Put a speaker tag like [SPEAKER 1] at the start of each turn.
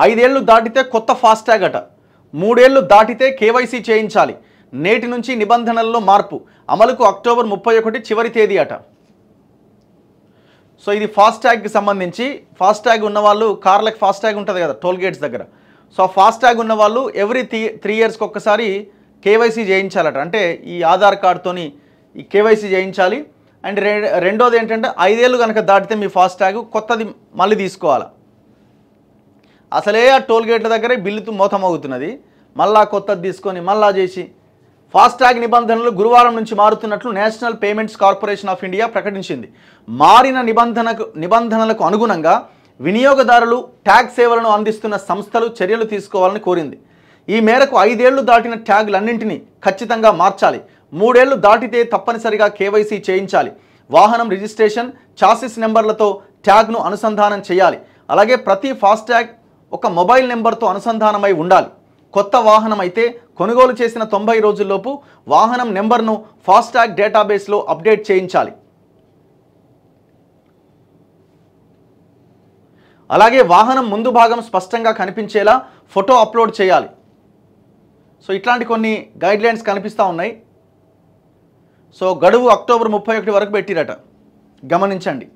[SPEAKER 1] 5 ఏళ్లు దాటితే కొత్త ఫాస్టాగ్ అట. 3 ఏళ్లు దాటితే కేవైసీ చేయించాలి. నేటి నుంచి నిబంధనల్లో మార్పు. అమలుకు అక్టోబర్ 31 చివరి తేదీ అట. సో ఇది ఫాస్టాగ్కి సంబంధించి. ఫాస్టాగ్ ఉన్నవాళ్ళు, కార్లకు ఫాస్టాగ్ ఉంటుంది కదా టోల్ గేట్స్ దగ్గర. సో ఫాస్టాగ్ ఉన్నవాళ్ళు ఎవ్రీ 3 ఇయర్స్కి ఒక్కసారి కేవైసీ చేయించాలట. అంటే ఈ ఆధార్ కార్డుతోని ఈ కేవైసీ చేయించాలి. అండ్ రెండోది ఏంటంటే 5 ఏళ్ళు కనుక దాటితే మీ ఫాస్టాగ్ కొత్తది మళ్ళీ తీసుకోవాలి. అసలే ఆ టోల్ గేట్ల దగ్గరే బిల్లుతో మోతమవుతున్నది, మళ్ళా కొత్తది తీసుకొని మళ్ళా చేసి. ఫాస్టాగ్ నిబంధనలు గురువారం నుంచి మారుతున్నట్లు national payments corporation of India ప్రకటించింది. మారిన నిబంధనలకు అనుగుణంగా వినియోగదారులు ట్యాగ్ సేవలను అందిస్తున్న సంస్థలు చర్యలు తీసుకోవాలని కోరింది. ఈ మేరకు 5 ఏళ్లు దాటిన ట్యాగ్లన్నింటినీ ఖచ్చితంగా మార్చాలి. 3 ఏళ్లు దాటితే తప్పనిసరిగా కేవైసీ చేయించాలి. వాహనం రిజిస్ట్రేషన్, చాసిస్ నెంబర్లతో ట్యాగ్ను అనుసంధానం చేయాలి. అలాగే ప్రతి ఫాస్టాగ్ ఒక మొబైల్ నెంబర్తో అనుసంధానమై ఉండాలి. కొత్త వాహనం అయితే కొనుగోలు చేసిన 90 రోజుల్లోపు వాహనం నెంబర్ను ఫాస్టాగ్ డేటాబేస్లో అప్డేట్ చేయించాలి. అలాగే వాహనం ముందు భాగం స్పష్టంగా కనిపించేలా ఫోటో అప్లోడ్ చేయాలి. సో ఇట్లాంటి కొన్ని గైడ్లైన్స్ కనిపిస్తూ ఉన్నాయి. సో గడువు అక్టోబర్ 31 వరకు పెట్టిరట, గమనించండి.